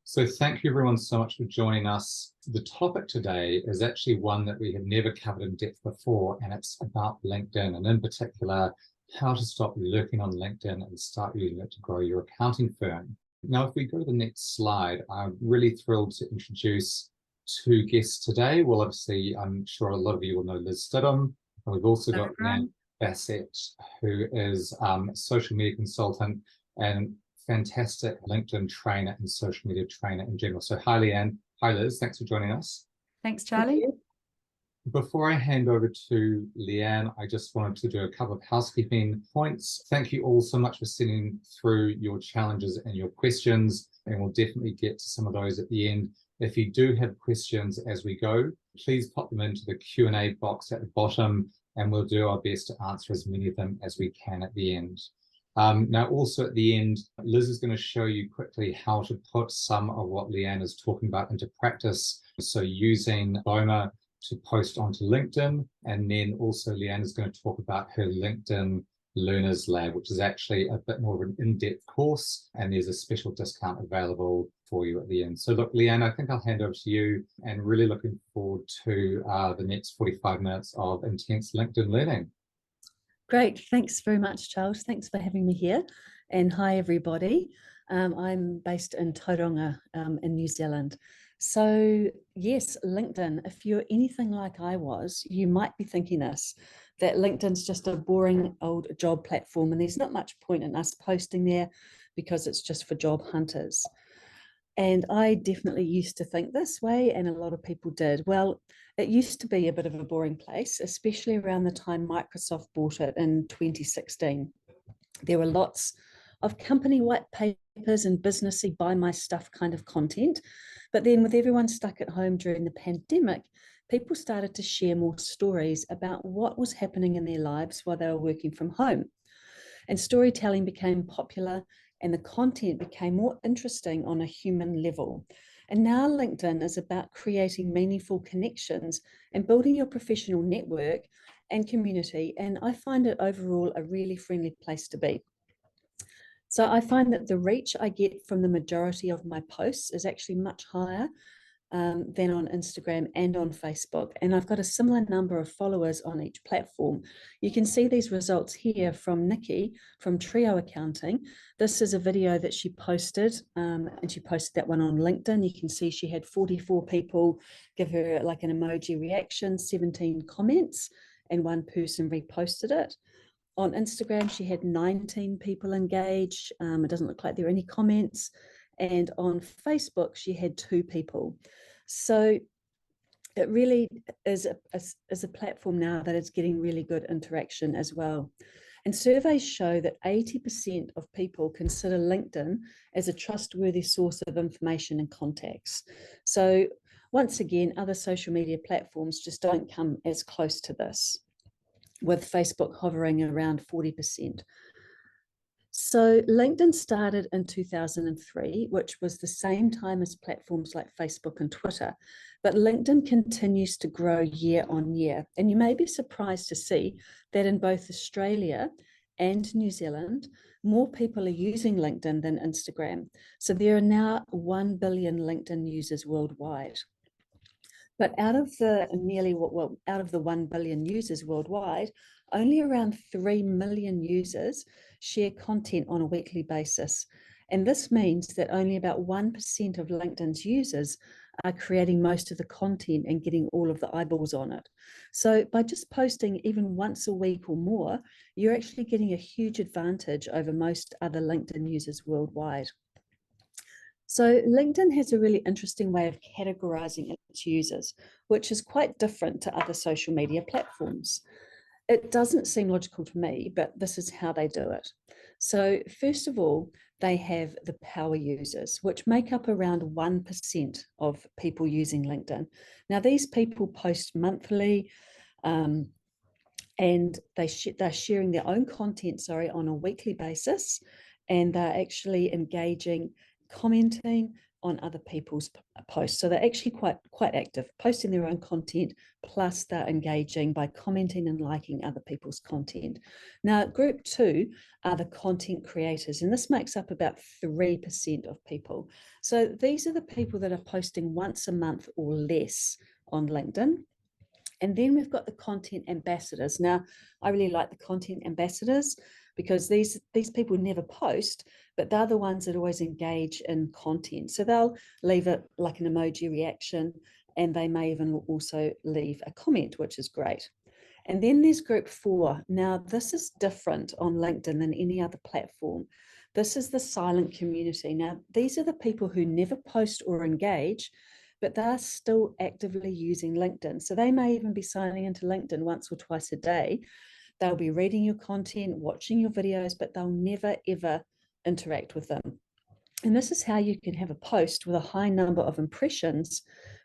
So thank you everyone so much for joining us. The topic today is actually one that we have never covered in depth before, and it's about LinkedIn, and in particular, how to stop lurking on LinkedIn and start using it to grow your accounting firm. Now, if we go to the next slide, I'm really thrilled to introduce two guests today. Well, obviously, I'm sure a lot of you will know Liz Stidham. And we've also got Nan Bassett, who is a social media consultant and fantastic LinkedIn trainer and social media trainer in general. So hi, Leanne. Hi, Liz. Thanks for joining us. Thanks, Charlie. Before I hand over to Leanne, I just wanted to do a couple of housekeeping points. Thank you all so much for sending through your challenges and your questions, and we'll definitely get to some of those at the end. If you do have questions as we go, please pop them into the Q&A box at the bottom, and we'll do our best to answer as many of them as we can at the end. Now, also at the end, Liz is going to show you quickly how to put some of what Leanne is talking about into practice. So using Boma to post onto LinkedIn, and then also Leanne is going to talk about her LinkedIn Learners Lab, which is actually a bit more of an in-depth course, and there's a special discount available for you at the end. So look, Leanne, I think I'll hand over to you, and really looking forward to the next 45 minutes of intense LinkedIn learning. Great. Thanks very much, Charles. Thanks for having me here. And hi, everybody. I'm based in Tauranga in New Zealand. So yes, LinkedIn, if you're anything like I was, you might be thinking this, that LinkedIn's just a boring old job platform and there's not much point in us posting there because it's just for job hunters. And I definitely used to think this way, and a lot of people did. Well, it used to be a bit of a boring place, especially around the time Microsoft bought it in 2016. There were lots of company white papers and businessy buy my stuff kind of content. But then with everyone stuck at home during the pandemic, people started to share more stories about what was happening in their lives while they were working from home. And storytelling became popular and the content became more interesting on a human level. And now LinkedIn is about creating meaningful connections and building your professional network and community. And I find it overall a really friendly place to be. So I find that the reach I get from the majority of my posts is actually much higher than on Instagram and on Facebook. And I've got a similar number of followers on each platform. You can see these results here from Nikki from Trio Accounting. This is a video that she posted, and she posted that one on LinkedIn. You can see she had 44 people give her like an emoji reaction, 17 comments, and one person reposted it. On Instagram, she had 19 people engage. It doesn't look like there are any comments. And on Facebook, she had 2 people. So it really is a platform now that is getting really good interaction as well. And surveys show that 80% of people consider LinkedIn as a trustworthy source of information and contacts. So once again, other social media platforms just don't come as close to this, with Facebook hovering around 40%. So LinkedIn started in 2003, which was the same time as platforms like Facebook and Twitter. But LinkedIn continues to grow year on year. And you may be surprised to see that in both Australia and New Zealand, more people are using LinkedIn than Instagram. So there are now 1 billion LinkedIn users worldwide. But out of the out of the 1 billion users worldwide, only around 3 million users share content on a weekly basis. And this means that only about 1% of LinkedIn's users are creating most of the content and getting all of the eyeballs on it. So by just posting even once a week or more, you're actually getting a huge advantage over most other LinkedIn users worldwide. So LinkedIn has a really interesting way of categorizing its users, which is quite different to other social media platforms. It doesn't seem logical to me, but this is how they do it. So first of all, they have the power users, which make up around 1% of people using LinkedIn. Now, these people post monthly, and they're sharing their own content, on a weekly basis, and they're actually engaging, commenting on other people's posts. So they're actually quite active, posting their own content, plus they're engaging by commenting and liking other people's content. Now, group 2 are the content creators, and this makes up about 3% of people. So these are the people that are posting once a month or less on LinkedIn. And then we've got the content ambassadors. Now, I really like the content ambassadors because these people never post, but they're the ones that always engage in content. So they'll leave it like an emoji reaction, and they may even also leave a comment, which is great. And then there's group 4. Now, this is different on LinkedIn than any other platform. This is the silent community. Now, these are the people who never post or engage, but they're still actively using LinkedIn. So they may even be signing into LinkedIn once or twice a day. They'll be reading your content, watching your videos, but they'll never, ever interact with them. And this is how you can have a post with a high number of impressions,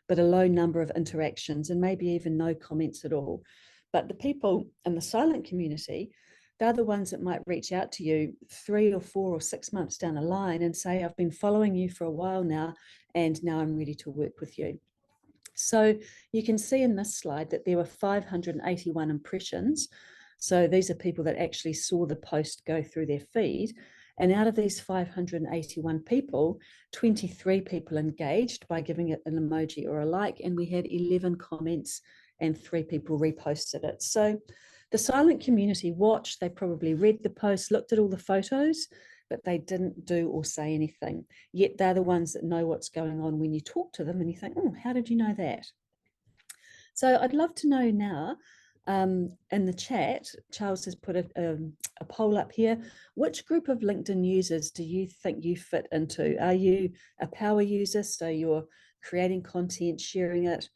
but a low number of interactions, and maybe even no comments at all. But the people in the silent community, they're the ones that might reach out to you 3 or 4 or 6 months down the line and say, I've been following you for a while now, and now I'm ready to work with you. So you can see in this slide that there were 581 impressions. So these are people that actually saw the post go through their feed. And out of these 581 people, 23 people engaged by giving it an emoji or a like, and we had 11 comments and 3 people reposted it. So the silent community watched, they probably read the post, looked at all the photos, but they didn't do or say anything. Yet they're the ones that know what's going on when you talk to them and you think, oh, how did you know that? So I'd love to know now, in the chat, Charles has put a poll up here. Which group of LinkedIn users do you think you fit into? Are you a power user? So you're creating content, sharing it,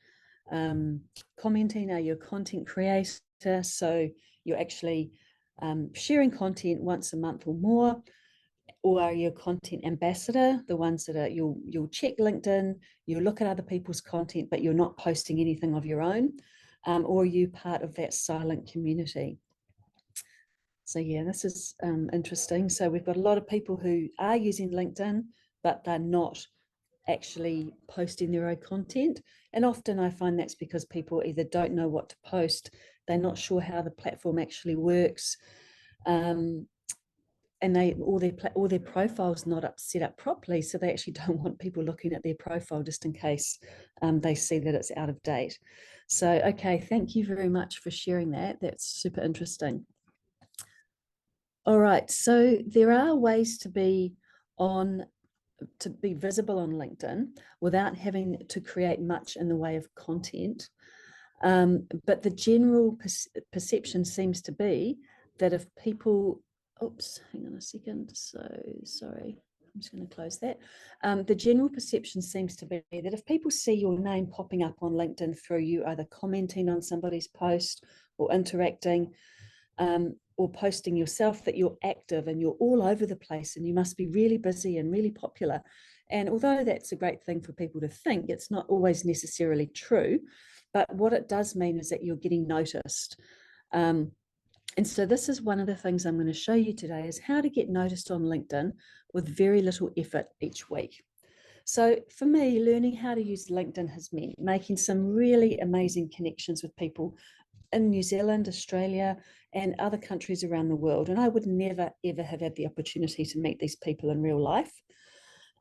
commenting? Are you a content creator? So you're actually sharing content once a month or more. Or are you a content ambassador, the ones that are you'll check LinkedIn, you look at other people's content, but you're not posting anything of your own? Or are you part of that silent community? So yeah, this is interesting. So we've got a lot of people who are using LinkedIn, but they're not actually posting their own content. And often I find that's because people either don't know what to post, they're not sure how the platform actually works, and all their profiles not set up properly, so they actually don't want people looking at their profile just in case they see that it's out of date. So okay, thank you very much for sharing that. That's super interesting. All right, so there are ways to be visible on LinkedIn without having to create much in the way of content. But the general perception seems to be that if people, oops, hang on a second. So sorry, I'm just going to close that. The general perception seems to be that if people see your name popping up on LinkedIn through you either commenting on somebody's post or interacting, or posting yourself, that you're active and you're all over the place and you must be really busy and really popular. And although that's a great thing for people to think, it's not always necessarily true. But what it does mean is that you're getting noticed. And so this is one of the things I'm going to show you today, is how to get noticed on LinkedIn with very little effort each week. So for me, learning how to use LinkedIn has meant making some really amazing connections with people in New Zealand, Australia, and other countries around the world. And I would never, ever have had the opportunity to meet these people in real life,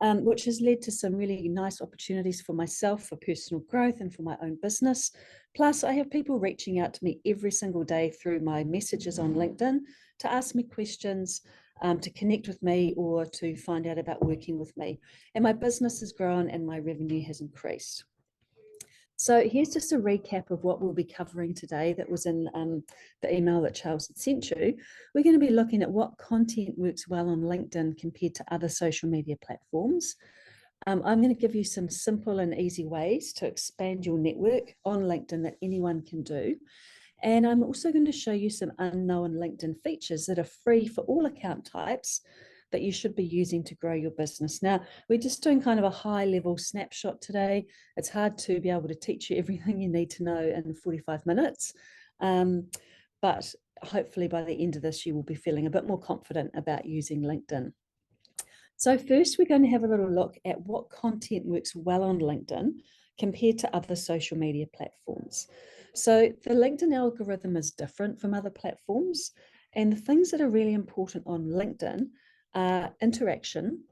which has led to some really nice opportunities for myself, for personal growth and for my own business. Plus, I have people reaching out to me every single day through my messages on LinkedIn to ask me questions, to connect with me, or to find out about working with me. And my business has grown and my revenue has increased. So here's just a recap of what we'll be covering today that was in the email that Charles had sent you. We're going to be looking at what content works well on LinkedIn compared to other social media platforms. I'm going to give you some simple and easy ways to expand your network on LinkedIn that anyone can do. And I'm also going to show you some unknown LinkedIn features that are free for all account types that you should be using to grow your business. Now, we're just doing kind of a high level snapshot today. It's hard to be able to teach you everything you need to know in 45 minutes. But hopefully by the end of this, you will be feeling a bit more confident about using LinkedIn. So first, we're going to have a little look at what content works well on LinkedIn compared to other social media platforms. So the LinkedIn algorithm is different from other platforms, and the things that are really important on LinkedIn are interaction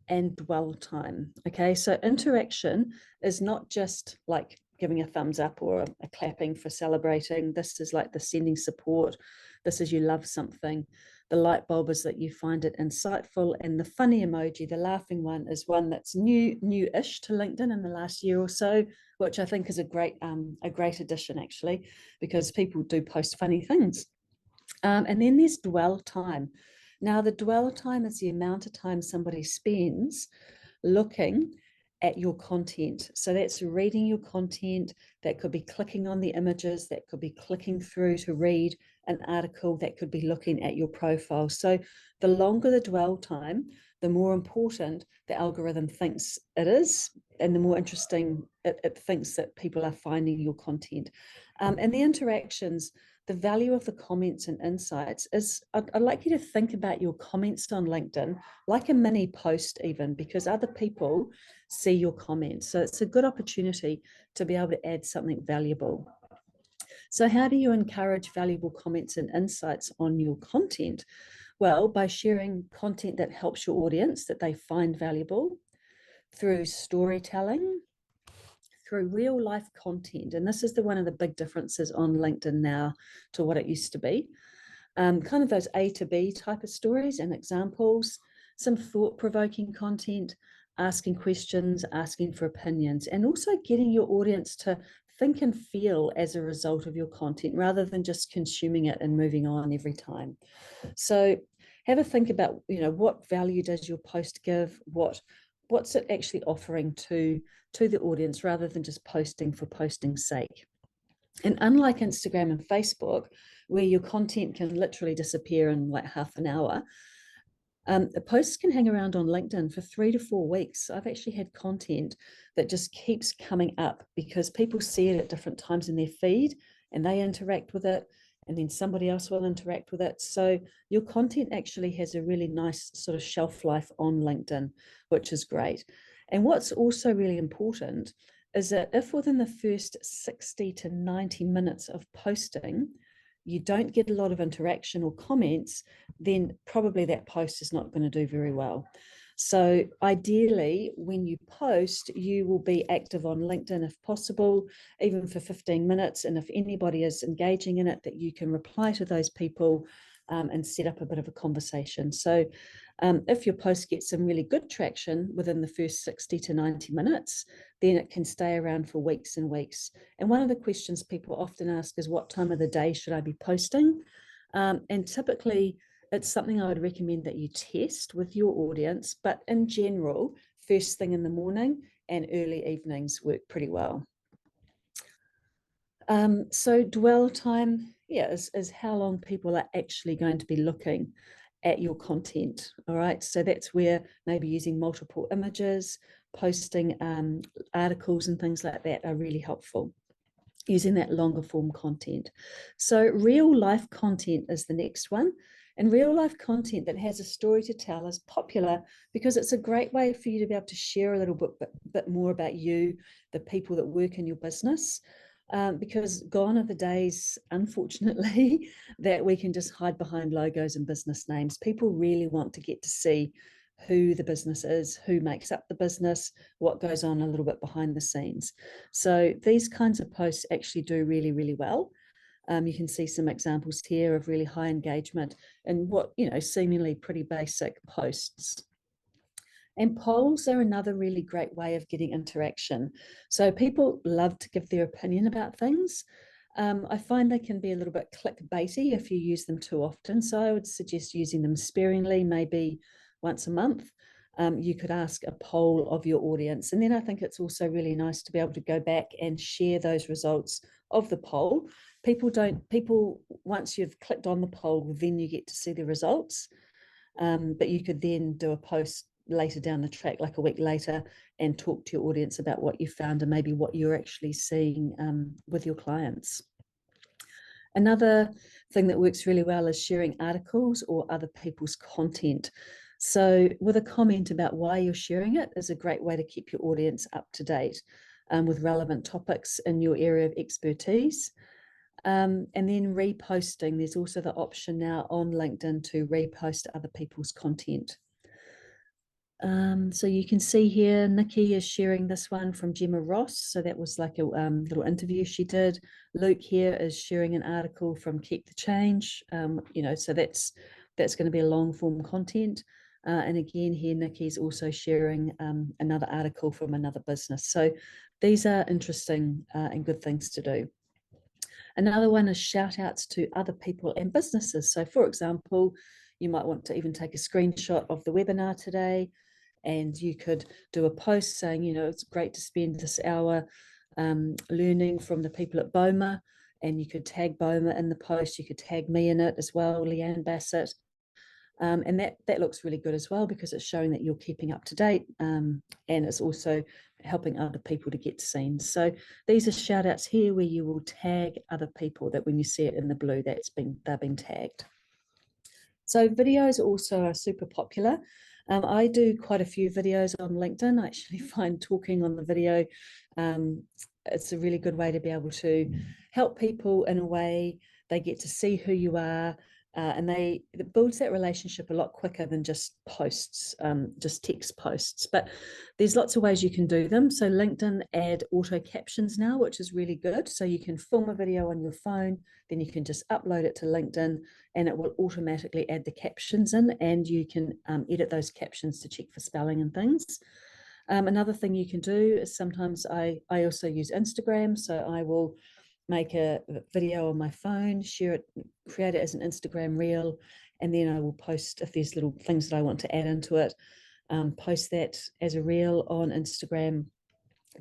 and dwell time. Okay, so interaction is not just like giving a thumbs up or a clapping for celebrating. This is like the sending support. This is you love something. The light bulb is that you find it insightful, and the funny emoji, the laughing one, is one that's new-ish to LinkedIn in the last year or so, which I think is a great addition actually, because people do post funny things. And then there's dwell time. Now, the dwell time is the amount of time somebody spends looking at your content. So that's reading your content, that could be clicking on the images, that could be clicking through to read an article, that could be looking at your profile. So the longer the dwell time, the more important the algorithm thinks it is, and the more interesting it thinks that people are finding your content. And the interactions, the value of the comments and insights is, I'd like you to think about your comments on LinkedIn like a mini post even, because other people see your comments. So it's a good opportunity to be able to add something valuable. So how do you encourage valuable comments and insights on your content? Well, by sharing content that helps your audience, that they find valuable, through storytelling, through real life content. And this is one of the big differences on LinkedIn now to what it used to be. Kind of those A to B type of stories and examples, some thought-provoking content, asking questions, asking for opinions, and also getting your audience to think and feel as a result of your content rather than just consuming it and moving on every time. So have a think about, what value does your post give? What's it actually offering to the audience rather than just posting for posting's sake? And unlike Instagram and Facebook, where your content can literally disappear in like half an hour, the posts can hang around on LinkedIn for 3 to 4 weeks. I've actually had content that just keeps coming up because people see it at different times in their feed and they interact with it, and then somebody else will interact with it. So your content actually has a really nice sort of shelf life on LinkedIn, which is great. And what's also really important is that if within the first 60 to 90 minutes of posting, you don't get a lot of interaction or comments, then probably that post is not going to do very well. So ideally, when you post, you will be active on LinkedIn if possible, even for 15 minutes. And if anybody is engaging in it, that you can reply to those people and set up a bit of a conversation. So if your post gets some really good traction within the first 60 to 90 minutes, then it can stay around for weeks and weeks. And one of the questions people often ask is, what time of the day should I be posting? And typically, it's something I would recommend that you test with your audience, but in general, first thing in the morning and early evenings work pretty well. So dwell time, is how long people are actually going to be looking at your content. All right, so that's where maybe using multiple images, posting articles and things like that are really helpful, using that longer form content. So real life content is the next one. And real life content that has a story to tell is popular because it's a great way for you to be able to share a little bit more about you, the people that work in your business. Because gone are the days, unfortunately, that we can just hide behind logos and business names. People really want to get to see who the business is, who makes up the business, what goes on a little bit behind the scenes. So these kinds of posts actually do really, really well. You can see some examples here of really high engagement and what, seemingly pretty basic posts. And polls are another really great way of getting interaction. So people love to give their opinion about things. I find they can be a little bit clickbaity if you use them too often. So I would suggest using them sparingly, maybe once a month. You could ask a poll of your audience. And then I think it's also really nice to be able to go back and share those results of the poll. People, once you've clicked on the poll, then you get to see the results. But you could then do a post later down the track, like a week later, and talk to your audience about what you found and maybe what you're actually seeing with your clients. Another thing that works really well is sharing articles or other people's content. So with a comment about why you're sharing it is a great way to keep your audience up to date with relevant topics in your area of expertise. And then reposting, there's also the option now on LinkedIn to repost other people's content. So you can see here, Nikki is sharing this one from Gemma Ross. So that was like a little interview she did. Luke here is sharing an article from Keep the Change. So that's going to be a long form content. And again, here Nikki's also sharing another article from another business. So these are interesting and good things to do. Another one is shout outs to other people and businesses. So for example, you might want to even take a screenshot of the webinar today, and you could do a post saying, it's great to spend this hour learning from the people at Boma, and you could tag Boma in the post. You could tag me in it as well, Leanne Bassett. And that looks really good as well, because it's showing that you're keeping up to date, and it's also helping other people to get seen. So these are shout outs here where you will tag other people, that when you see it in the blue, they've been tagged. So videos also are super popular. I do quite a few videos on LinkedIn. I actually find talking on the video, it's a really good way to be able to help people in a way. They get to see who you are, and it builds that relationship a lot quicker than just posts, just text posts. But there's lots of ways you can do them. So LinkedIn add auto captions now, which is really good. So you can film a video on your phone, then you can just upload it to LinkedIn, and it will automatically add the captions in, and you can edit those captions to check for spelling and things. Another thing you can do is sometimes I also use Instagram. So I will make a video on my phone, share it, create it as an Instagram reel, and then I will post, if there's little things that I want to add into it, post that as a reel on Instagram,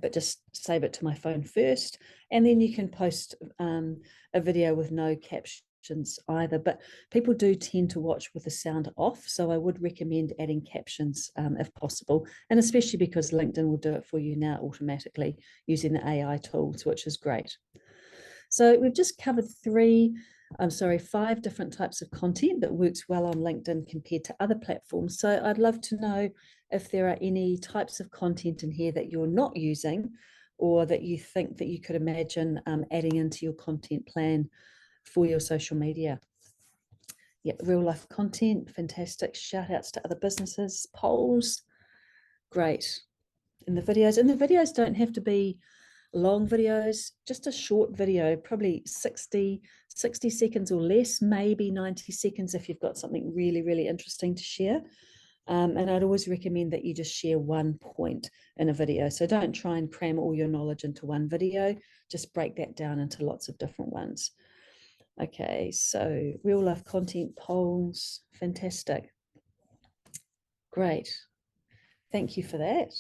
but just save it to my phone first. And then you can post a video with no captions either, but people do tend to watch with the sound off. So I would recommend adding captions if possible, and especially because LinkedIn will do it for you now automatically using the AI tools, which is great. So we've just covered 5 different types of content that works well on LinkedIn compared to other platforms. So I'd love to know if there are any types of content in here that you're not using, or that you think that you could imagine adding into your content plan for your social media. Yeah, real life content, fantastic. Shout outs to other businesses, polls, great. And the videos don't have to be long videos, just a short video, probably 60 seconds or less, maybe 90 seconds if you've got something really, really interesting to share. And I'd always recommend that you just share one point in a video. So don't try and cram all your knowledge into one video, just break that down into lots of different ones. Okay, so real life content, polls, fantastic. Great. Thank you for that.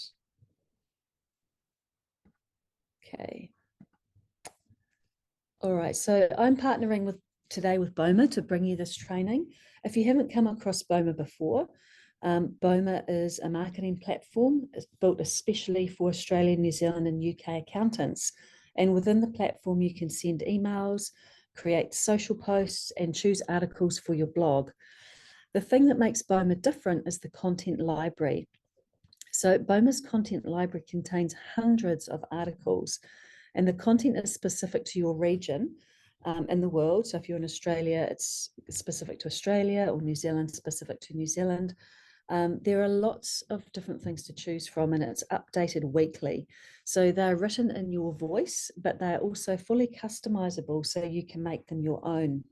Okay. All right, so I'm partnering today with Boma to bring you this training. If you haven't come across Boma before, Boma is a marketing platform. It's built especially for Australian, New Zealand, and UK accountants. And within the platform, you can send emails, create social posts, and choose articles for your blog. The thing that makes Boma different is the content library. So Boma's content library contains hundreds of articles, and the content is specific to your region in the world. So if you're in Australia, it's specific to Australia, or New Zealand, specific to New Zealand. There are lots of different things to choose from, and it's updated weekly. So they're written in your voice, but they're also fully customizable, so you can make them your own.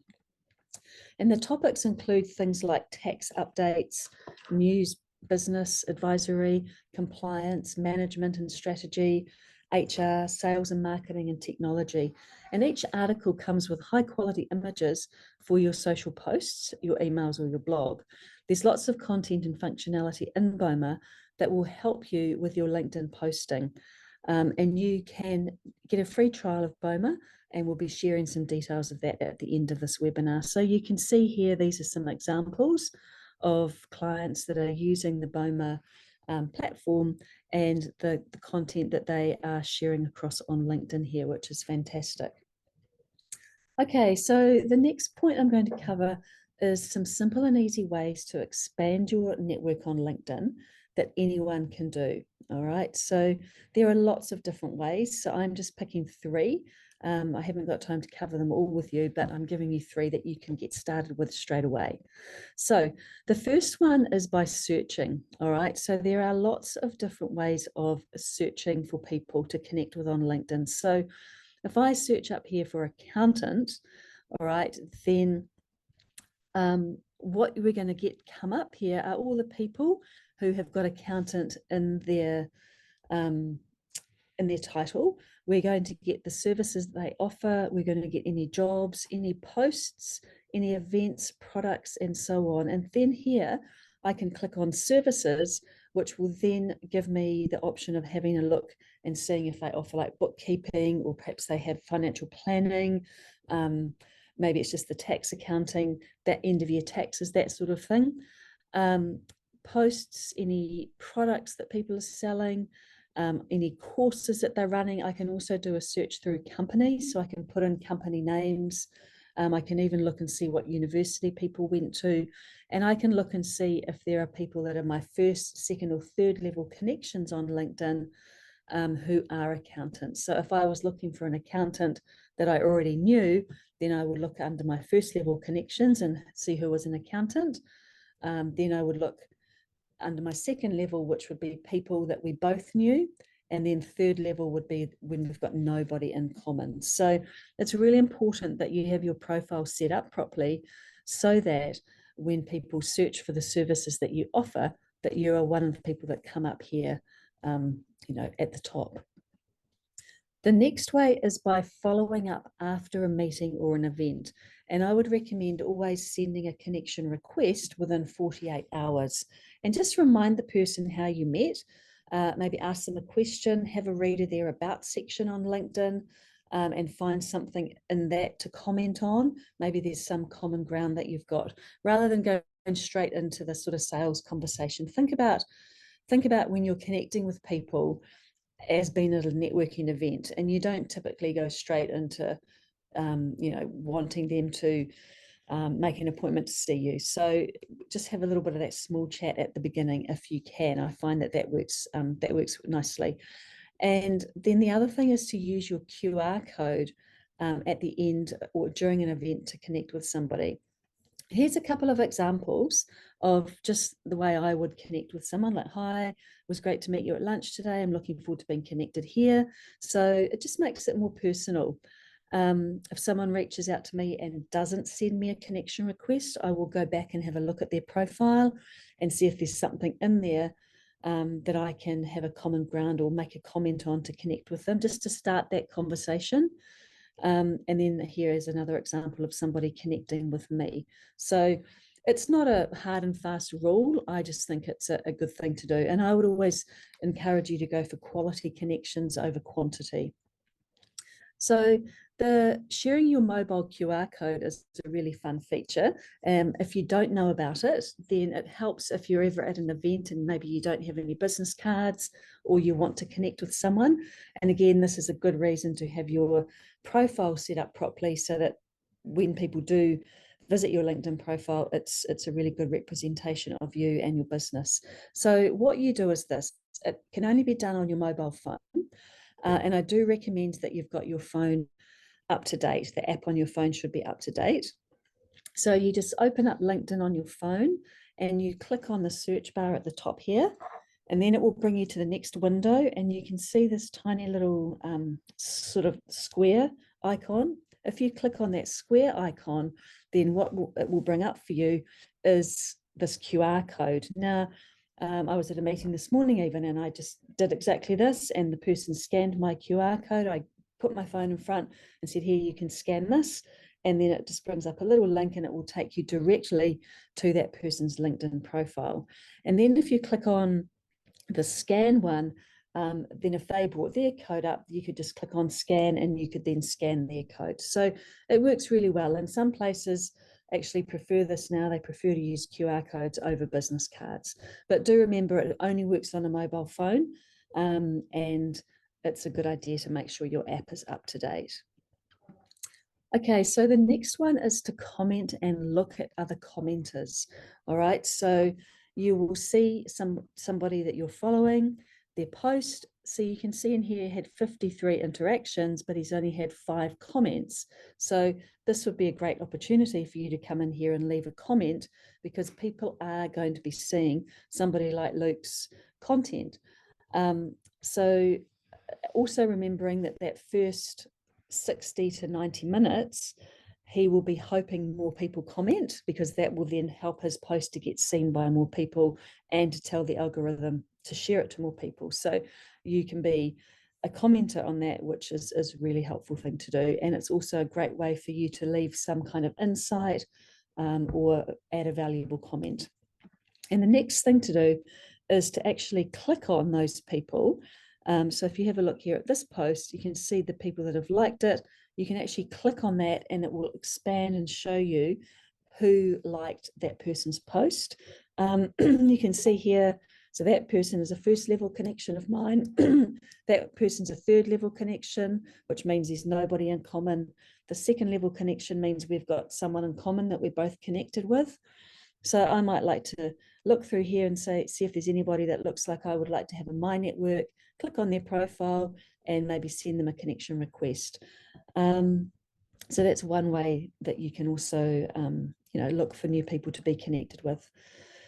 And the topics include things like tax updates, news, business advisory, compliance, management and strategy, HR, sales and marketing, and technology. And each article comes with high quality images for your social posts, your emails, or your blog. There's lots of content and functionality in Boma that will help you with your LinkedIn posting. And you can get a free trial of Boma, and we'll be sharing some details of that at the end of this webinar. So you can see here, these are some examples of clients that are using the Boma platform, and the content that they are sharing across on LinkedIn here, which is fantastic. Okay, so the next point I'm going to cover is some simple and easy ways to expand your network on LinkedIn that anyone can do. All right. So there are lots of different ways. So I'm just picking three. I haven't got time to cover them all with you, but I'm giving you three that you can get started with straight away. So the first one is by searching. All right. So there are lots of different ways of searching for people to connect with on LinkedIn. So if I search up here for accountant, all right, then what we're going to get come up here are all the people who have got accountant in their title. We're going to get the services they offer. We're going to get any jobs, any posts, any events, products, and so on. And then here I can click on services, which will then give me the option of having a look and seeing if they offer like bookkeeping, or perhaps they have financial planning. Maybe it's just the tax accounting, that end of year taxes, that sort of thing. Posts, any products that people are selling, any courses that they're running. I can also do a search through companies, so I can put in company names. I can even look and see what university people went to, and I can look and see if there are people that are my first, second, or third level connections on LinkedIn who are accountants. So if I was looking for an accountant that I already knew, then I would look under my first level connections and see who was an accountant. Then I would look under my second level, which would be people that we both knew. And then third level would be when we've got nobody in common. So it's really important that you have your profile set up properly so that when people search for the services that you offer, that you are one of the people that come up here, at the top. The next way is by following up after a meeting or an event. And I would recommend always sending a connection request within 48 hours and just remind the person how you met. Maybe ask them a question, have a read of their about section on LinkedIn, and find something in that to comment on. Maybe there's some common ground that you've got, rather than going straight into the sort of sales conversation. Think about when you're connecting with people as being at a networking event, and you don't typically go straight into wanting them to make an appointment to see you. So just have a little bit of that small chat at the beginning if you can. I find that works nicely. And then the other thing is to use your QR code at the end or during an event to connect with somebody. Here's a couple of examples of just the way I would connect with someone. Like, hi, it was great to meet you at lunch today. I'm looking forward to being connected here. So it just makes it more personal. If someone reaches out to me and doesn't send me a connection request, I will go back and have a look at their profile and see if there's something in there that I can have a common ground or make a comment on to connect with them, just to start that conversation. And then here is another example of somebody connecting with me. So it's not a hard and fast rule. I just think it's a good thing to do. And I would always encourage you to go for quality connections over quantity. So the sharing your mobile QR code is a really fun feature. If you don't know about it, then it helps if you're ever at an event and maybe you don't have any business cards or you want to connect with someone. And again, this is a good reason to have your profile set up properly so that when people do visit your LinkedIn profile, it's a really good representation of you and your business. So what you do is this. It can only be done on your mobile phone. And I do recommend that you've got your phone up to date. The app on your phone should be up to date. So you just open up LinkedIn on your phone and you click on the search bar at the top here, and then it will bring you to the next window, and you can see this tiny little sort of square icon. If you click on that square icon, then what it will bring up for you is this QR code. Now, I was at a meeting this morning even, and I just did exactly this, and the person scanned my QR code. I put my phone in front and said, here, you can scan this. And then it just brings up a little link and it will take you directly to that person's LinkedIn profile. And then if you click on the scan one, then if they brought their code up, you could just click on scan and you could then scan their code. So it works really well. And some places actually prefer this now. They prefer to use QR codes over business cards. But do remember, it only works on a mobile phone, and it's a good idea to make sure your app is up to date. Okay, so the next one is to comment and look at other commenters. All right, so you will see somebody that you're following, their post. So you can see in here he had 53 interactions, but he's only had 5 comments. So this would be a great opportunity for you to come in here and leave a comment, because people are going to be seeing somebody like Luke's content. So also remembering that that first 60 to 90 minutes, he will be hoping more people comment, because that will then help his post to get seen by more people and to tell the algorithm to share it to more people. So you can be a commenter on that, which is a really helpful thing to do. And it's also a great way for you to leave some kind of insight or add a valuable comment. And the next thing to do is to actually click on those people. So if you have a look here at this post, you can see the people that have liked it. You can actually click on that and it will expand and show you who liked that person's post. You can see here, so that person is a first level connection of mine. That person's a third level connection, which means there's nobody in common. The second level connection means we've got someone in common that we're both connected with. So I might like to look through here and see if there's anybody that looks like I would like to have in my network, click on their profile and maybe send them a connection request. So that's one way that you can also, look for new people to be connected with.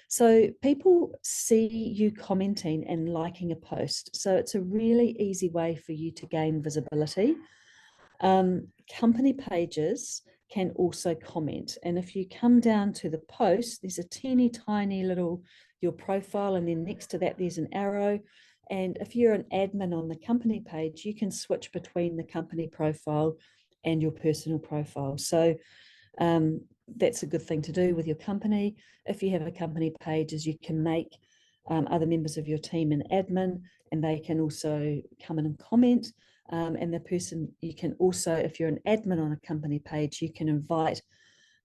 So people see you commenting and liking a post. So it's a really easy way for you to gain visibility. Company pages can also comment. And if you come down to the post, there's a teeny tiny little, your profile, and then next to that, there's an arrow. And if you're an admin on the company page, you can switch between the company profile and your personal profile. So that's a good thing to do with your company. If you have a company page, is you can make other members of your team an admin, and they can also come in and comment. And the person, you can also, if you're an admin on a company page, you can invite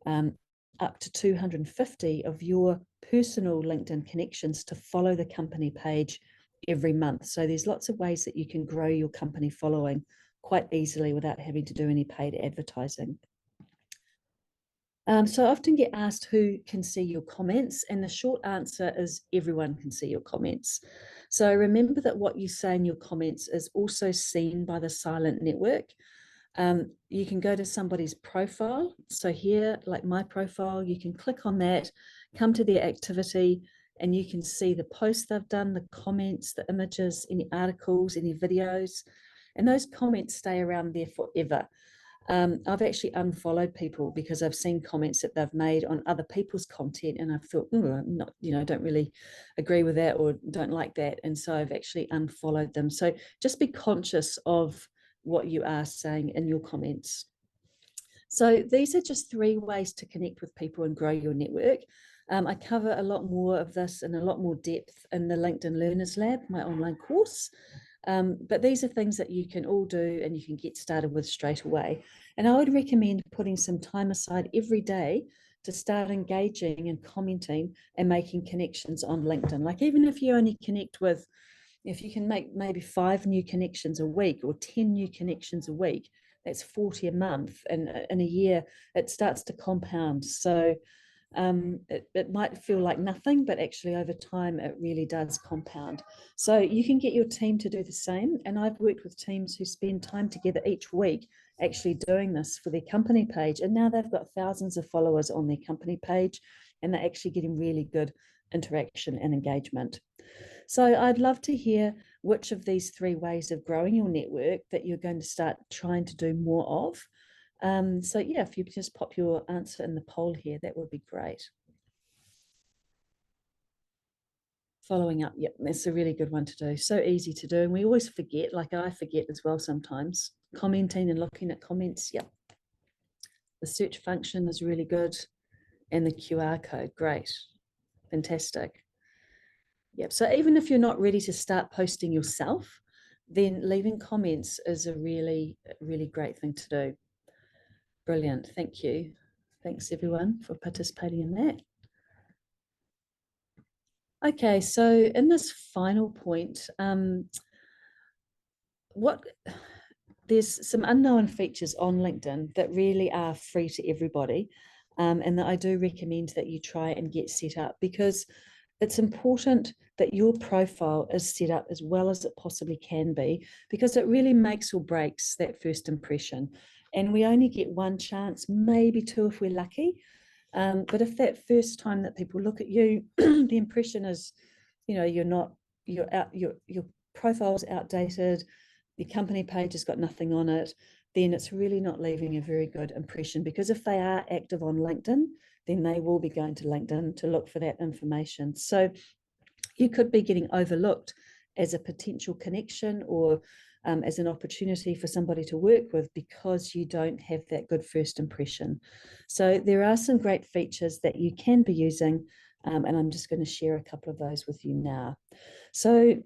up to 250 of your personal LinkedIn connections to follow the company page every month. So there's lots of ways that you can grow your company following quite easily without having to do any paid advertising. So I often get asked who can see your comments, and the short answer is everyone can see your comments. So remember that what you say in your comments is also seen by the silent network. You can go to somebody's profile. So here, like my profile, you can click on that, come to their activity, and you can see the posts they've done, the comments, the images, any articles, any videos, and those comments stay around there forever. I've actually unfollowed people because I've seen comments that they've made on other people's content, and I've thought, I'm not, don't really agree with that or don't like that, and so I've actually unfollowed them. So just be conscious of what you are saying in your comments. So these are just 3 ways to connect with people and grow your network. I cover a lot more of this in a lot more depth in the LinkedIn Learners Lab, my online course. But these are things that you can all do and you can get started with straight away. And I would recommend putting some time aside every day to start engaging and commenting and making connections on LinkedIn. Like even if you only connect with, if you can make maybe 5 new connections a week or 10 new connections a week, that's 40 a month. And in a year, it starts to compound. So it might feel like nothing, but actually over time, it really does compound. So you can get your team to do the same. And I've worked with teams who spend time together each week actually doing this for their company page. And now they've got thousands of followers on their company page, and they're actually getting really good interaction and engagement. So I'd love to hear which of these 3 ways of growing your network that you're going to start trying to do more of. So yeah, if you just pop your answer in the poll here, that would be great. Following up, yep, that's a really good one to do. So easy to do, and we always forget, like I forget as well sometimes. Commenting and looking at comments, yep. The search function is really good, and the QR code, great, fantastic. Yep, so even if you're not ready to start posting yourself, then leaving comments is a really, really great thing to do. Brilliant, thank you. Thanks everyone for participating in that. Okay, so in this final point, there's some unknown features on LinkedIn that really are free to everybody, and that I do recommend that you try and get set up, because it's important that your profile is set up as well as it possibly can be, because it really makes or breaks that first impression. And we only get one chance, maybe two if we're lucky. But if that first time that people look at you, the impression is, your profile's outdated, your company page has got nothing on it, then it's really not leaving a very good impression. Because if they are active on LinkedIn, then they will be going to LinkedIn to look for that information. So you could be getting overlooked as a potential connection, or as an opportunity for somebody to work with, because you don't have that good first impression. So there are some great features that you can be using, and I'm just going to share a couple of those with you now. So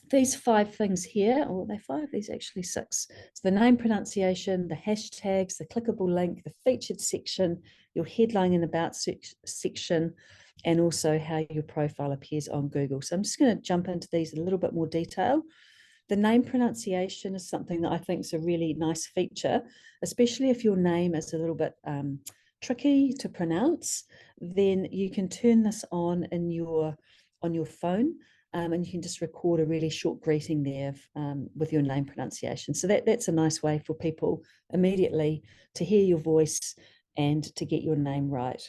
these 5 things here, or are they 5? These actually 6. So the name pronunciation, the hashtags, the clickable link, the featured section, your headline and about section, and also how your profile appears on Google. So I'm just going to jump into these in a little bit more detail. The name pronunciation is something that I think is a really nice feature, especially if your name is a little bit tricky to pronounce. Then you can turn this on your phone, and you can just record a really short greeting there with your name pronunciation. So that's a nice way for people immediately to hear your voice and to get your name right.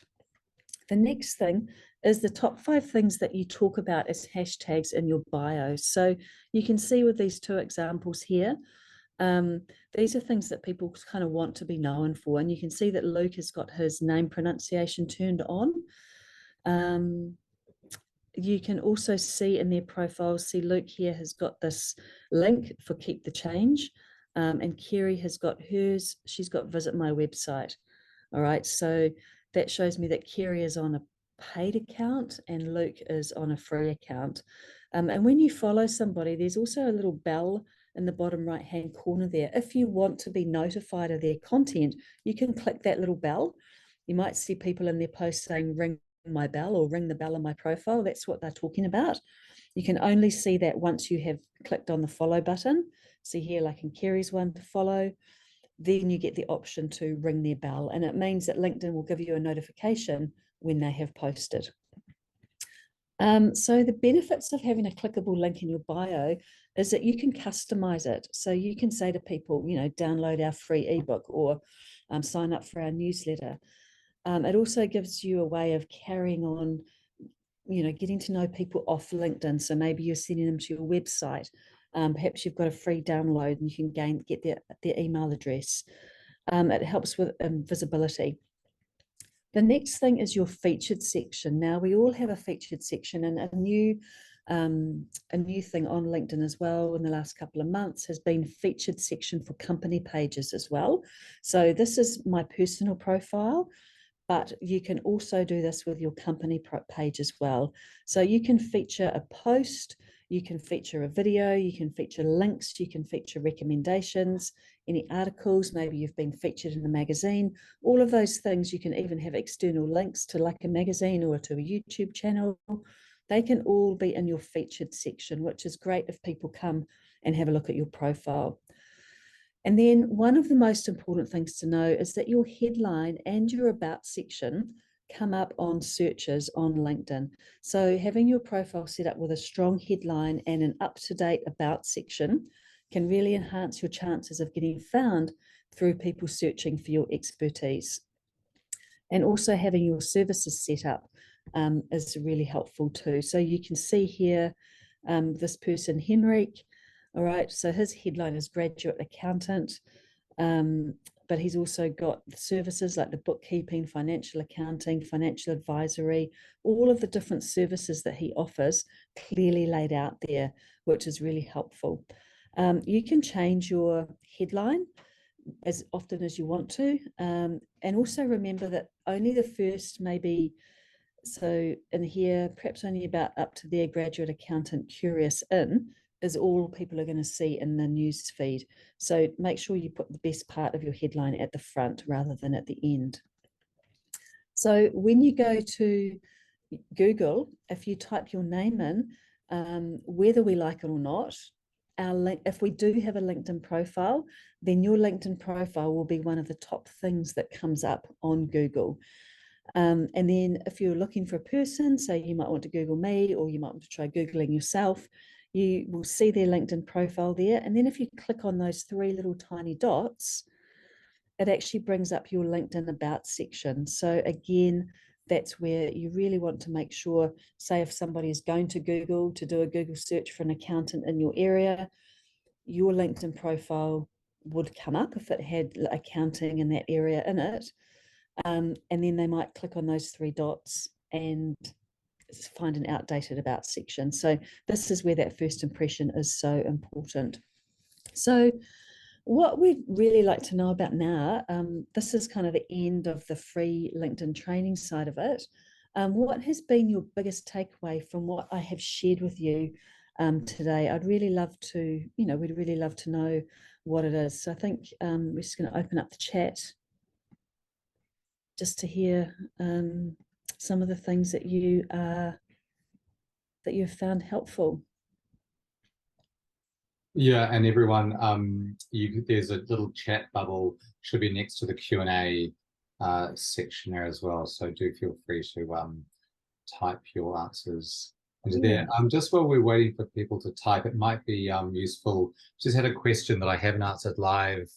The next thing is the top 5 things that you talk about as hashtags in your bio. So you can see with these 2 examples here, these are things that people kind of want to be known for. And you can see that Luke has got his name pronunciation turned on. You can also see in their profiles, see Luke here has got this link for Keep the Change, and Kerry has got hers, she's got visit my website. All right, so that shows me that Kerry is on a paid account and Luke is on a free account. And when you follow somebody, there's also a little bell in the bottom right hand corner there. If you want to be notified of their content, you can click that little bell. You might see people in their posts saying ring my bell or ring the bell on my profile. That's what they're talking about. You can only see that once you have clicked on the follow button. See here, like in Kerry's one, to follow, then you get the option to ring their bell. And it means that LinkedIn will give you a notification when they have posted. So the benefits of having a clickable link in your bio is that you can customize it. So you can say to people, download our free ebook, or sign up for our newsletter. It also gives you a way of carrying on, getting to know people off LinkedIn. So maybe you're sending them to your website. Perhaps you've got a free download and you can get their email address. It helps with visibility. The next thing is your featured section. Now, we all have a featured section, and a new thing on LinkedIn as well in the last couple of months has been featured section for company pages as well. So this is my personal profile, but you can also do this with your company page as well. So you can feature a post, you can feature a video, you can feature links, you can feature recommendations, any articles, maybe you've been featured in a magazine, all of those things. You can even have external links to like a magazine or to a YouTube channel. They can all be in your featured section, which is great if people come and have a look at your profile. And then one of the most important things to know is that your headline and your about section come up on searches on LinkedIn. So having your profile set up with a strong headline and an up-to-date about section can really enhance your chances of getting found through people searching for your expertise. And also having your services set up is really helpful too. So you can see here, this person, Henrik. All right, so his headline is graduate accountant, but he's also got services like the bookkeeping, financial accounting, financial advisory, all of the different services that he offers clearly laid out there, which is really helpful. You can change your headline as often as you want to, and also remember that only the first maybe, so in here, perhaps only about up to their graduate accountant curious in, is all people are going to see in the news feed. So make sure you put the best part of your headline at the front rather than at the end. So when you go to Google, if you type your name in, whether we like it or not, if we do have a LinkedIn profile, then your LinkedIn profile will be one of the top things that comes up on Google. And then if you're looking for a person, say you might want to Google me, or you might want to try Googling yourself, you will see their LinkedIn profile there. And then if you click on those three little tiny dots, it actually brings up your LinkedIn About section. So again, that's where you really want to make sure, say if somebody is going to Google to do a Google search for an accountant in your area, your LinkedIn profile would come up if it had accounting in that area in it. And then they might click on those three dots and find an outdated About section. So this is where that first impression is so important. So what we'd really like to know about now, this is kind of the end of the free LinkedIn training side of it. What has been your biggest takeaway from what I have shared with you today? I'd really love to, we'd really love to know what it is. So I think we're just going to open up the chat just to hear some of the things that you've found helpful. Yeah, and everyone, there's a little chat bubble, should be next to the Q&A section there as well. So do feel free to type your answers into there. Just while we're waiting for people to type, it might be useful. Just had a question that I haven't answered live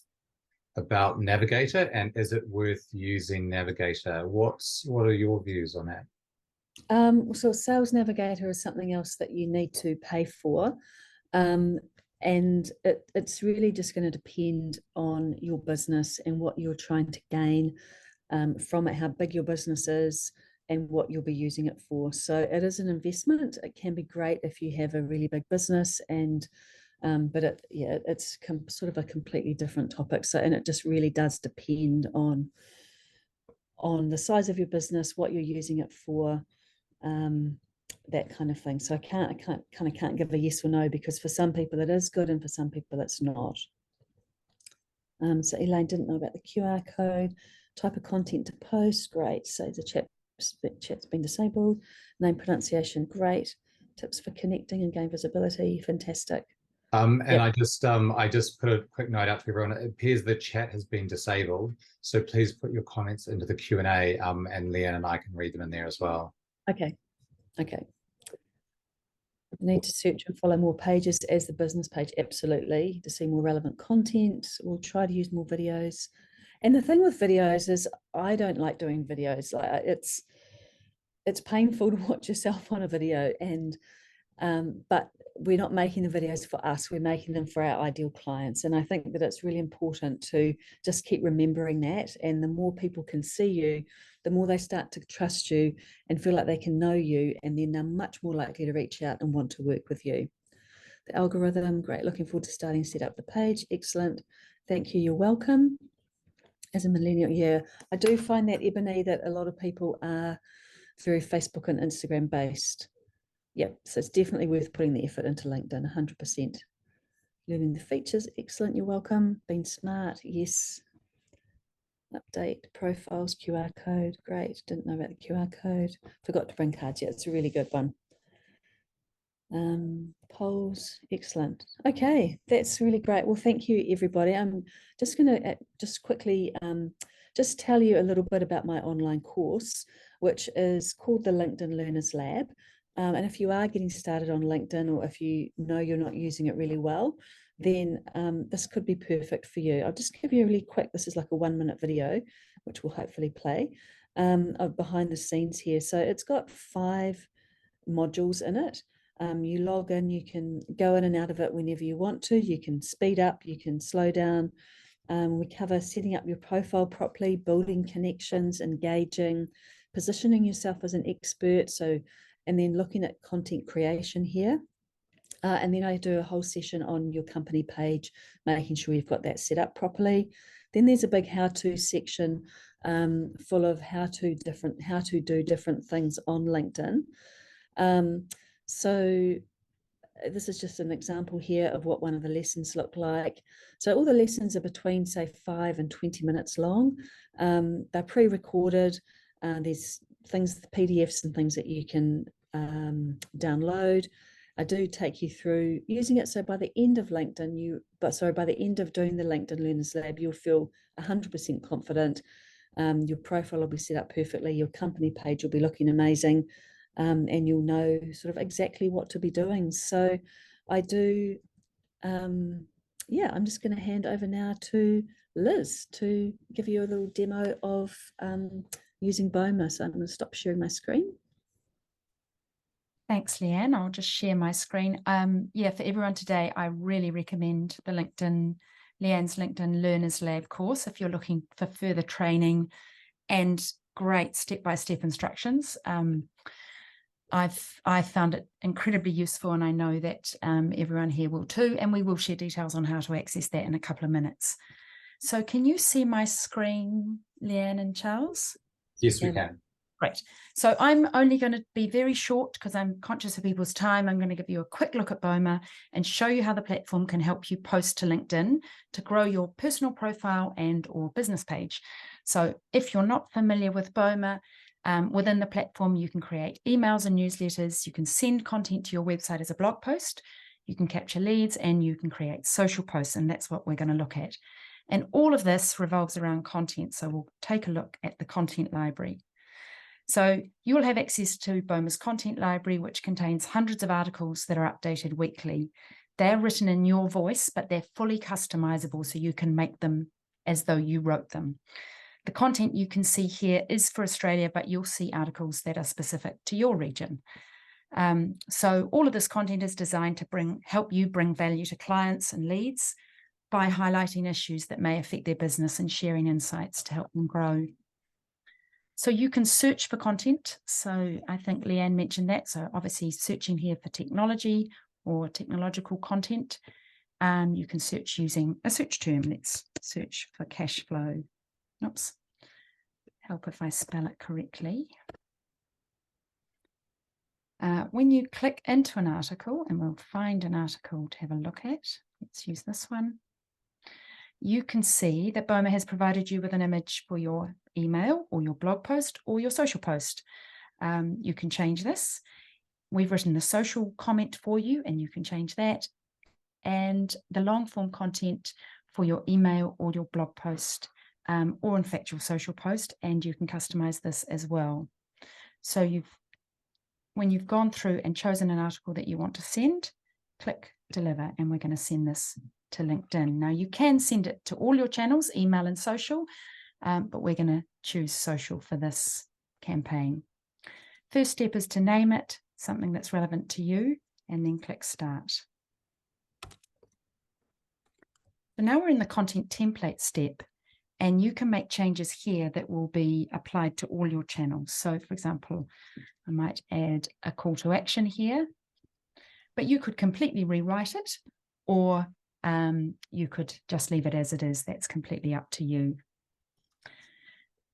about Navigator, and is it worth using Navigator? What are your views on that? So Sales Navigator is something else that you need to pay for. And it's really just going to depend on your business and what you're trying to gain from it, how big your business is, and what you'll be using it for. So it is an investment. It can be great if you have a really big business, and but it's sort of a completely different topic. So, and it just really does depend on the size of your business, what you're using it for, that kind of thing. So I can't give a yes or no, because for some people it is good and for some people it's not. So Elaine didn't know about the QR code. Type of content to post, great. So the chat's been disabled. Name pronunciation, great. Tips for connecting and gain visibility, fantastic. And yep. I just put a quick note out to everyone. It appears the chat has been disabled, so please put your comments into the Q&A, and Leanne and I can read them in there as well. Okay. Need to search and follow more pages as the business page, absolutely, to see more relevant content. We'll try to use more videos. And the thing with videos is I don't like doing videos. Like it's painful to watch yourself on a video, and but we're not making the videos for us, we're making them for our ideal clients. And I think that it's really important to just keep remembering that. And the more people can see you, the more they start to trust you and feel like they can know you, and then they're much more likely to reach out and want to work with you. The algorithm, great, looking forward to starting to set up the page, excellent, thank you, you're welcome. As a millennial, yeah, I do find that, Ebony, that a lot of people are very Facebook and Instagram based. Yeah, so it's definitely worth putting the effort into LinkedIn, 100%. Learning the features, excellent, you're welcome. Being smart, yes. Update profiles, QR code, great. Didn't know about the QR code. Forgot to bring cards yet, it's a really good one. Polls, excellent. Okay, that's really great. Well, thank you, everybody. I'm just going to just quickly just tell you a little bit about my online course, which is called the LinkedIn Learners Lab. And if you are getting started on LinkedIn, or if you know you're not using it really well, then this could be perfect for you. I'll just give you a really quick, this is like a 1-minute video, which will hopefully play of behind the scenes here. So it's got 5 modules in it. You log in, you can go in and out of it whenever you want to. You can speed up, you can slow down. We cover setting up your profile properly, building connections, engaging, positioning yourself as an expert. So, and then looking at content creation here. And then I do a whole session on your company page, making sure you've got that set up properly. Then there's a big how-to section full of how to do different things on LinkedIn. So this is just an example here of what one of the lessons look like. So all the lessons are between, say, 5 and 20 minutes long. They're pre-recorded. There's things, PDFs and things that you can download. I do take you through using it. So by the end of LinkedIn, by the end of doing the LinkedIn Learners Lab, you'll feel 100% confident. Your profile will be set up perfectly. Your company page will be looking amazing, and you'll know sort of exactly what to be doing. So I do, yeah, I'm just going to hand over now to Liz to give you a little demo of using Boma. So I'm going to stop sharing my screen. Thanks, Leanne. I'll just share my screen. Yeah, for everyone today, I really recommend the Leanne's LinkedIn Learners Lab course if you're looking for further training and great step-by-step instructions. I found it incredibly useful, and I know that everyone here will too, and we will share details on how to access that in a couple of minutes. So can you see my screen, Leanne and Charles? Yes, we can. Great. So I'm only going to be very short because I'm conscious of people's time. I'm going to give you a quick look at Boma and show you how the platform can help you post to LinkedIn to grow your personal profile and or business page. So if you're not familiar with Boma, within the platform, you can create emails and newsletters. You can send content to your website as a blog post. You can capture leads and you can create social posts. And that's what we're going to look at. And all of this revolves around content. So we'll take a look at the content library. So you will have access to Boma's content library, which contains hundreds of articles that are updated weekly. They're written in your voice, but they're fully customizable, so you can make them as though you wrote them. The content you can see here is for Australia, but you'll see articles that are specific to your region. So all of this content is designed to help you bring value to clients and leads by highlighting issues that may affect their business and sharing insights to help them grow. So you can search for content. So I think Leanne mentioned that. So obviously searching here for technology or technological content. You can search using a search term. Let's search for cash flow. Oops. Help if I spell it correctly. When you click into an article, and we'll find an article to have a look at. Let's use this one. You can see that Boma has provided you with an image for your email or your blog post or your social post. You can change this. We've written the social comment for you and you can change that. And the long form content for your email or your blog post, or in fact your social post, and you can customize this as well. So when you've gone through and chosen an article that you want to send, click deliver, and we're going to send this to LinkedIn. Now you can send it to all your channels, email and social, but we're going to choose social for this campaign. First step is to name it, something that's relevant to you, and then click start. So now we're in the content template step, and you can make changes here that will be applied to all your channels. So for example, I might add a call to action here, but you could completely rewrite it, or you could just leave it as it is. That's completely up to you.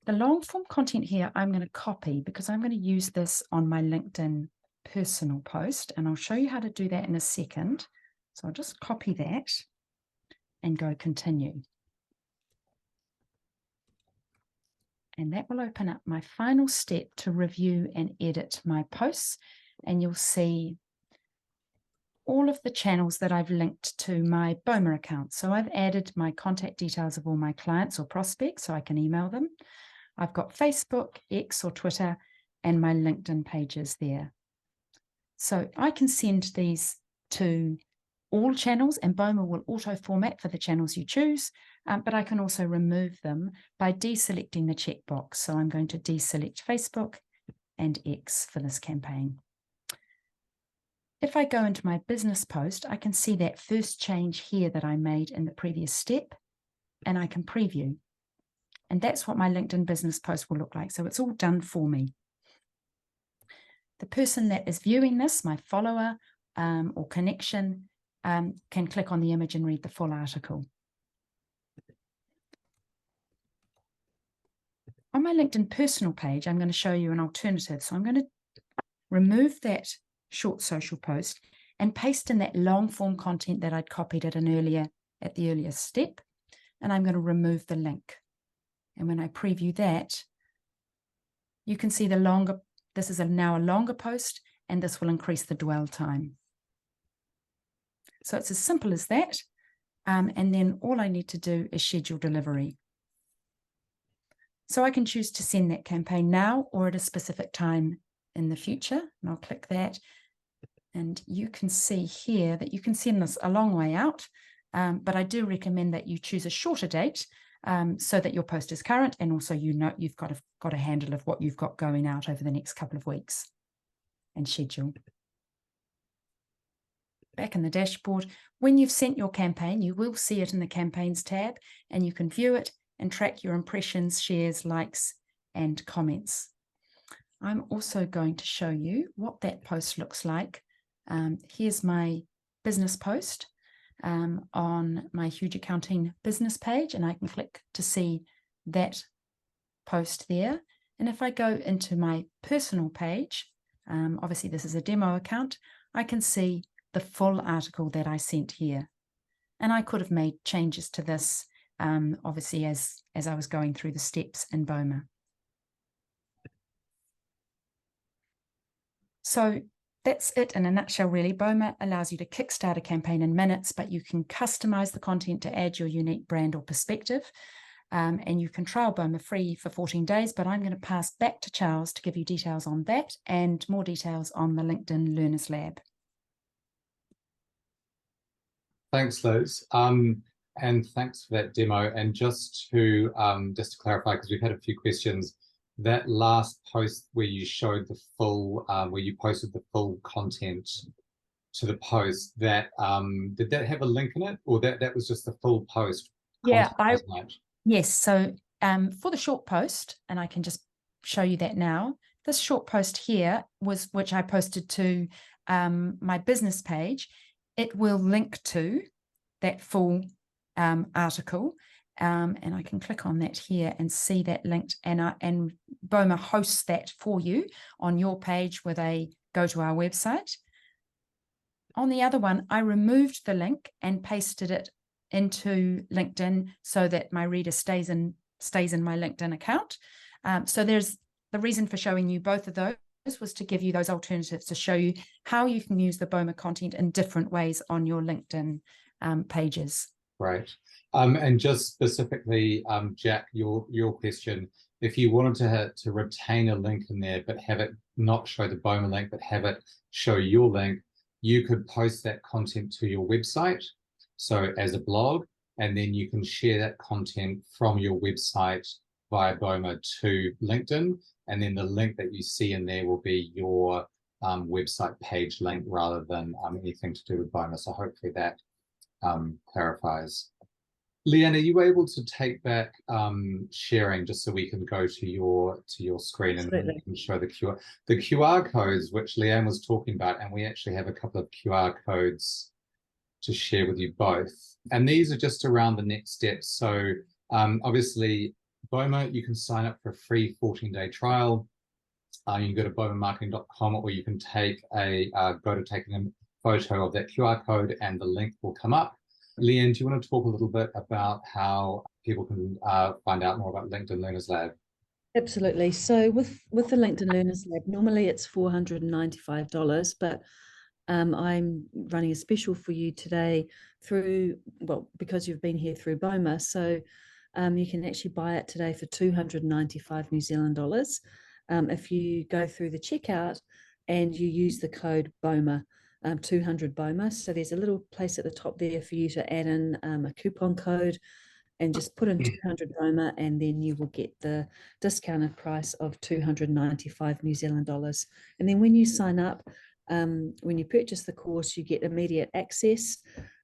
The long form content here, I'm going to copy because I'm going to use this on my LinkedIn personal post, and I'll show you how to do that in a second. So I'll just copy that and go continue. And that will open up my final step to review and edit my posts, and you'll see all of the channels that I've linked to my Boma account. So I've added my contact details of all my clients or prospects so I can email them. I've got Facebook, X or Twitter, and my LinkedIn pages there. So I can send these to all channels, and Boma will auto format for the channels you choose, but I can also remove them by deselecting the checkbox. So I'm going to deselect Facebook and X for this campaign. If I go into my business post, I can see that first change here that I made in the previous step, and I can preview. And that's what my LinkedIn business post will look like. So it's all done for me. The person that is viewing this, my follower or connection, can click on the image and read the full article. On my LinkedIn personal page, I'm going to show you an alternative. So I'm going to remove that short social post and paste in that long form content that I'd copied at the earlier step. And I'm going to remove the link. And when I preview that, you can see this is now a longer post, and this will increase the dwell time. So it's as simple as that. And then all I need to do is schedule delivery. So I can choose to send that campaign now or at a specific time in the future. And I'll click that. And you can see here that you can send this a long way out. But I do recommend that you choose a shorter date so that your post is current, and also you know you've got a handle of what you've got going out over the next couple of weeks, and schedule. Back in the dashboard, when you've sent your campaign, you will see it in the campaigns tab, and you can view it and track your impressions, shares, likes, and comments. I'm also going to show you what that post looks like. Here's my business post on my Huge Accounting business page, and I can click to see that post there. And if I go into my personal page, obviously this is a demo account, I can see the full article that I sent here. And I could have made changes to this, obviously, as I was going through the steps in Boma. So that's it in a nutshell, really. Boma allows you to kickstart a campaign in minutes, but you can customize the content to add your unique brand or perspective. And you can trial Boma free for 14 days, but I'm going to pass back to Charles to give you details on that and more details on the LinkedIn Learners Lab. Thanks, Liz. And thanks for that demo. And just to clarify, because we've had a few questions, that last post where you showed the full, where you posted the full content to the post, that did that have a link in it, or that was just the full post? Yeah, yes. So for the short post, and I can just show you that now. This short post here was which I posted to my business page. It will link to that full article. And I can click on that here and see that linked, and Boma hosts that for you on your page where they go to our website. On the other one, I removed the link and pasted it into LinkedIn so that my reader stays in my LinkedIn account. So there's the reason for showing you both of those was to give you those alternatives, to show you how you can use the Boma content in different ways on your LinkedIn pages. Right. And just specifically, Jack, your question, if you wanted to retain a link in there, but have it not show the Boma link, but have it show your link, you could post that content to your website, so as a blog, and then you can share that content from your website via Boma to LinkedIn, and then the link that you see in there will be your website page link rather than anything to do with Boma. So hopefully that clarifies. Leanne, are you able to take back sharing just so we can go to your screen? Absolutely. And then you can show the QR codes, which Leanne was talking about, and we actually have a couple of QR codes to share with you both. And these are just around the next steps. So obviously, Boma, you can sign up for a free 14-day trial. You can go to bomamarketing.com, or you can take a taking a photo of that QR code and the link will come up. Leanne, do you want to talk a little bit about how people can find out more about LinkedIn Learners Lab? Absolutely. So with the LinkedIn Learners Lab, normally it's $495, but I'm running a special for you today because you've been here through Boma. So you can actually buy it today for 295 New Zealand dollars. If you go through the checkout and you use the code BOMA, 200 Boma. So there's a little place at the top there for you to add in a coupon code and just put in 200 Boma, and then you will get the discounted price of 295 New Zealand dollars. And then when you sign up, when you purchase the course, you get immediate access.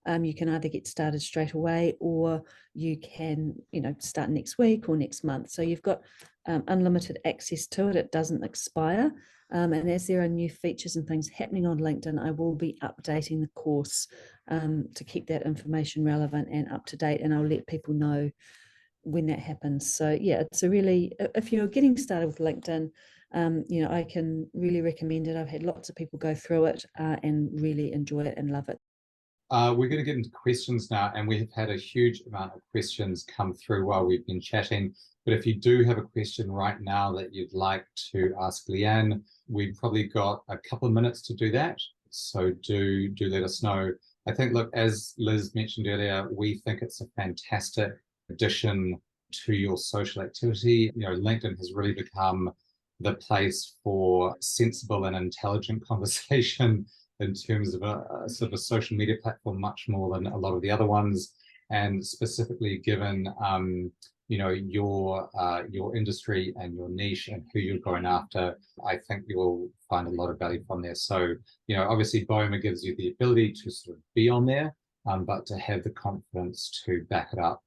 You can either get started straight away, or you can, start next week or next month. So you've got unlimited access to it. It doesn't expire. And as there are new features and things happening on LinkedIn, I will be updating the course to keep that information relevant and up to date. And I'll let people know when that happens. So yeah, it's if you're getting started with LinkedIn, I can really recommend it. I've had lots of people go through it and really enjoy it and love it. We're going to get into questions now, and we have had a huge amount of questions come through while we've been chatting. But if you do have a question right now that you'd like to ask Leanne, we've probably got a couple of minutes to do that. So do let us know. I think, look, as Liz mentioned earlier, we think it's a fantastic addition to your social activity. You know, LinkedIn has really become the place for sensible and intelligent conversation in terms of a sort of a social media platform, much more than a lot of the other ones. And specifically given, you know, your industry and your niche and who you're going after, I think you'll find a lot of value from there. So, you know, obviously Boma gives you the ability to sort of be on there, but to have the confidence to back it up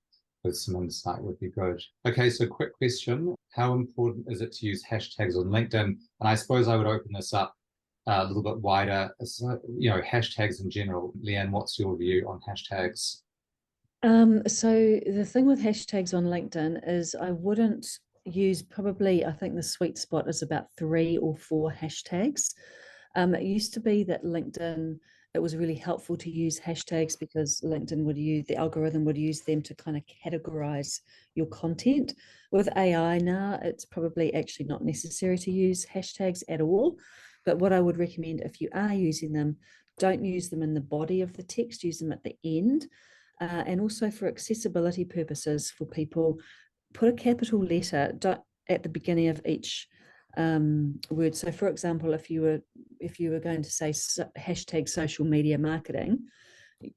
with some insight would be good. Okay, so quick question. How important is it to use hashtags on LinkedIn? And I suppose I would open this up a little bit wider, you know, hashtags in general. Leanne, what's your view on hashtags? So the thing with hashtags on LinkedIn is I wouldn't use, probably, I think the sweet spot is about 3 or 4 hashtags. It used to be that LinkedIn, it was really helpful to use hashtags because LinkedIn would use, the algorithm would use them to kind of categorize your content. With AI now, it's probably actually not necessary to use hashtags at all. But what I would recommend, if you are using them, don't use them in the body of the text, use them at the end. And also for accessibility purposes for people, put a capital letter at the beginning of each word. So for example, if you were going to say hashtag social media marketing,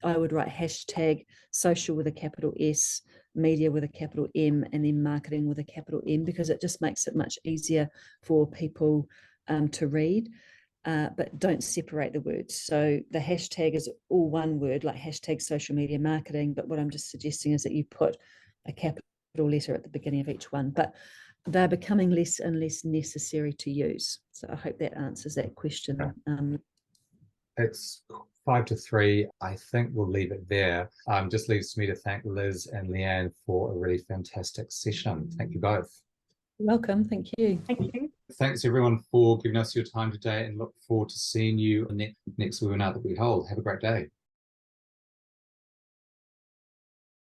I would write hashtag social with a capital S, media with a capital M, and then marketing with a capital M, because it just makes it much easier for people to read. But don't separate the words. So the hashtag is all one word, like hashtag social media marketing. But what I'm just suggesting is that you put a capital letter at the beginning of each one. But they're becoming less and less necessary to use. So I hope that answers that question. It's 5-3. I think we'll leave it there. Just leaves me to thank Liz and Leanne for a really fantastic session. Thank you both. You're welcome. Thank you. Thank you. Thanks everyone for giving us your time today, and look forward to seeing you next webinar that we hold. Have a great day.